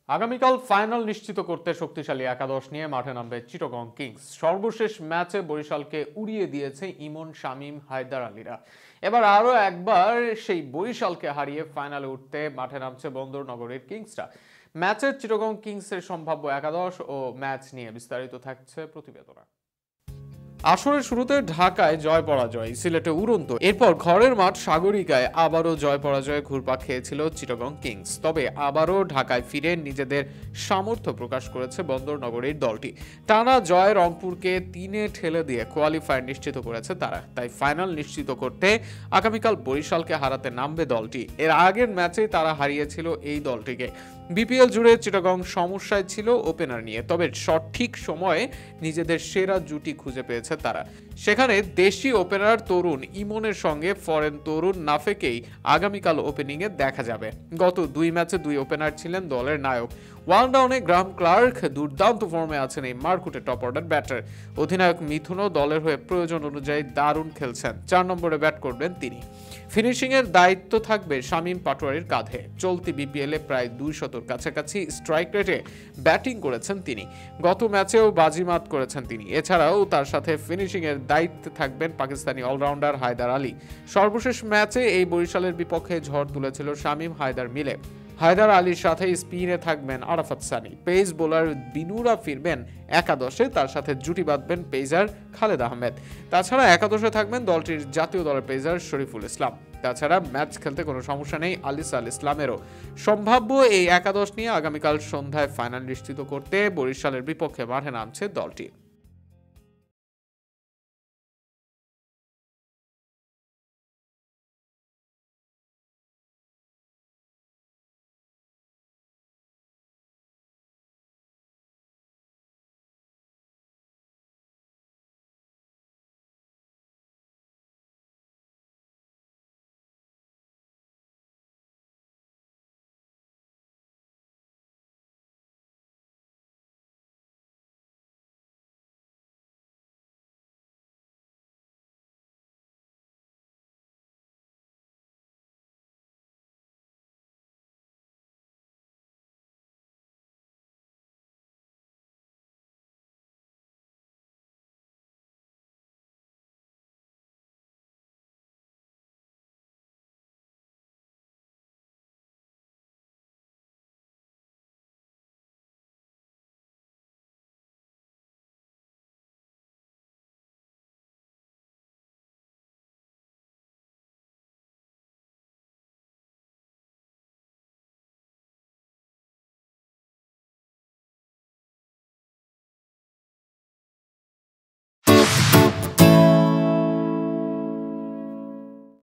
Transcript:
আগামীকাল ফাইনাল নিশ্চিত করতে শক্তিশালী একাদশ নিয়ে মাঠে নামবে চিটাগং কিংস। সর্বশেষ ম্যাচে বরিশালকে উড়িয়ে দিয়েছে ইমন, শামীম, হায়দার আলীরা। এবার আরো একবার সেই বরিশালকে হারিয়ে ফাইনালে উঠতে মাঠে নামছে বন্দরনগরের কিংসরা। ম্যাচের চিটাগং কিংসের সম্ভাব্য একাদশ ও ম্যাচ নিয়ে বিস্তারিত থাকছে প্রতিবেদনে। আসরের শুরুতে ঢাকায় জয় পরাজয়, সিলেটে উড়ন্ত, এরপর ঘরের মাঠ সাগরিকায় আবারও জয় পরাজয়ে ঘুরপাক খেয়েছিল চিটাগং কিংস। তবে আবারও ঢাকায় ফিরে নিজেদের সামর্থ্য প্রকাশ করেছে বন্দরনগরের দলটি। টানা জয় রংপুরকে 3-এ ঠেলে দিয়ে কোয়ালিফায়ার নিশ্চিত করেছে তারা। তাই ফাইনাল নিশ্চিত করতে আগামীকাল বরিশালকে হারাতে নামবে দলটি। এর আগের ম্যাচে তারা হারিয়েছিল এই দলটিকে। বিপিএল জুড়ে চিটাগং সমস্যায় ছিল ওপেনার নিয়ে, তবে সঠিক সময়ে নিজেদের সেরা জুটি খুঁজে পেয়েছে তারা। সেখানে দেশি ওপেনার তরুণ ইমনের সঙ্গে ফরেন তরুণ নাফেকেই আগামীকাল ওপেনিংয়ে দেখা যাবে। গত 2 ম্যাচে 2 ওপেনার ছিলেন দলের নায়ক। ওয়ানডাউনে গ্রাহাম ক্লার্ক দুর্দান্ত ফর্মে আছেন এই মারকুটে টপ অর্ডার ব্যাটার। অধিনায়ক মিথুনও দলের হয়ে প্রয়োজন অনুযায়ী দারুণ খেলছেন। 4 নম্বরে ব্যাট করবেন তিনি। ফিনিশিংয়ের দায়িত্ব থাকবে শামীম পাটোয়ারির কাঁধে। চলতি বিপিএলে প্রায় 200 কাছাকাছি স্ট্রাইক রেটে ব্যাটিং করেছেন তিনি। গত ম্যাচেও বাজিমাত করেছেন তিনি। এছাড়াও তার সাথে ফিনিশিংয়ের দায়িত্বে থাকবেন পাকিস্তানি অলরাউন্ডার হায়দার আলী। সর্বশেষ ম্যাচে এই বরিশালের বিপক্ষে ঝড় তুলেছিল শামীম হায়দার মিলে। হায়দার আলীর সাথে স্পিনে থাকবেন আরাফাত সানি। পেস বোলার বিনুরা ফিরবেন একাদশে, তার সাথে জুটি বাঁধবেন পেসার খালেদ আহমেদ। তাছাড়া একাদশে থাকবেন দলটির জাতীয় দলের পেসার শরীফুল ইসলাম। তাছাড়া ম্যাচ খেলতে কোনো সমস্যা নেই আলিস আল ইসলামেরও। সম্ভাব্য এই একাদশ নিয়ে আগামীকাল সন্ধ্যায় ফাইনাল নিশ্চিত করতে বরিশালের বিপক্ষে মাঠে নামছে দলটি।